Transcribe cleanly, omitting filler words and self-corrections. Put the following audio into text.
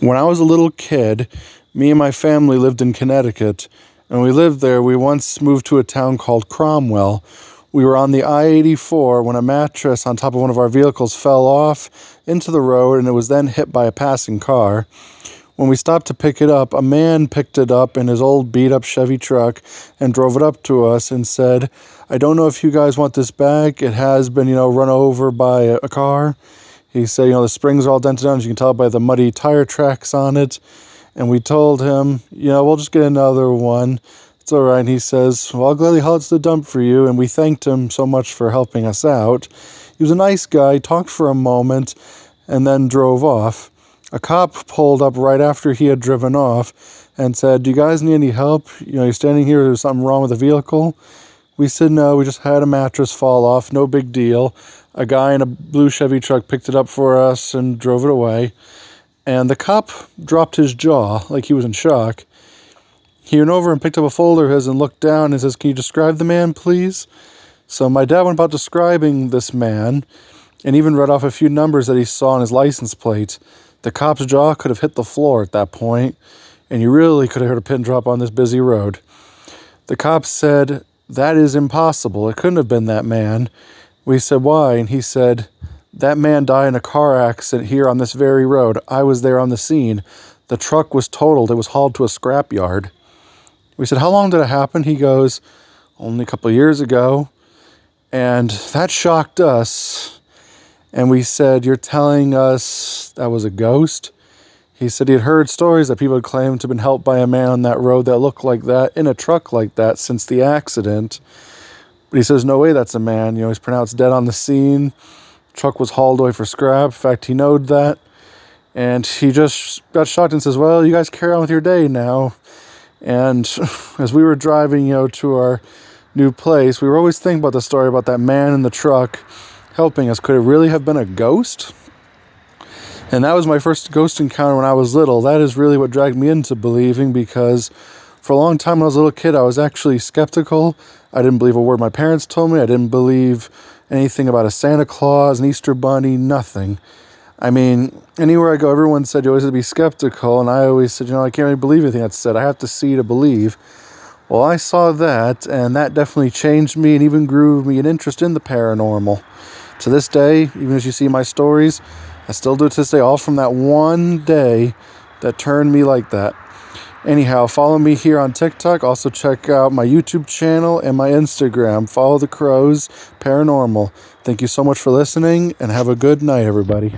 When I was a little kid, me and my family lived in Connecticut, and when we lived there, we once moved to a town called Cromwell. We were on the I-84 when a mattress on top of one of our vehicles fell off into the road, and it was then hit by a passing car. When we stopped to pick it up, a man picked it up in his old beat-up Chevy truck and drove it up to us and said, "I don't know if you guys want this back. It has been, run over by a car." He said, the springs are all dented out, as you can tell by the muddy tire tracks on it. And we told him, we'll just get another one. It's all right. And he says, well, I'll gladly haul it to the dump for you. And we thanked him so much for helping us out. He was a nice guy, talked for a moment, and then drove off. A cop pulled up right after he had driven off and said, "Do you guys need any help? You're standing here, there's something wrong with the vehicle?" We said, "No, we just had a mattress fall off, no big deal." A guy in a blue Chevy truck picked it up for us and drove it away. And the cop dropped his jaw like he was in shock. He went over and picked up a folder of his and looked down and says, "Can you describe the man, please?" So my dad went about describing this man and even read off a few numbers that he saw on his license plate. The cop's jaw could have hit the floor at that point, and you really could have heard a pin drop on this busy road. The cop said, "That is impossible. It couldn't have been that man." We said, "Why?" And he said, "That man died in a car accident here on this very road. I was there on the scene. The truck was totaled. It was hauled to a scrapyard." We said, "How long did it happen?" He goes, "Only a couple of years ago." And that shocked us. And we said, "You're telling us that was a ghost?" He said he had heard stories that people had claimed to have been helped by a man on that road that looked like that, in a truck like that, since the accident. But he says, "No way that's a man. He's pronounced dead on the scene. Truck was hauled away for scrap." In fact, he knowed that. And he just got shocked and says, "Well, you guys carry on with your day now." And as we were driving, to our new place, we were always thinking about the story about that man in the truck helping us. Could it really have been a ghost? And that was my first ghost encounter when I was little. That is really what dragged me into believing, because for a long time when I was a little kid, I was actually skeptical. I didn't believe a word my parents told me. I didn't believe anything about a Santa Claus, an Easter Bunny, nothing. I mean, anywhere I go, everyone said you always have to be skeptical, and I always said, I can't really believe anything that's said. I have to see to believe. Well, I saw that, and that definitely changed me and even grew me an interest in the paranormal. To this day, even as you see my stories, I still do it to this day, all from that one day that turned me like that. Anyhow, follow me here on TikTok. Also check out my YouTube channel and my Instagram. Follow the Crows Paranormal. Thank you so much for listening, and have a good night, everybody.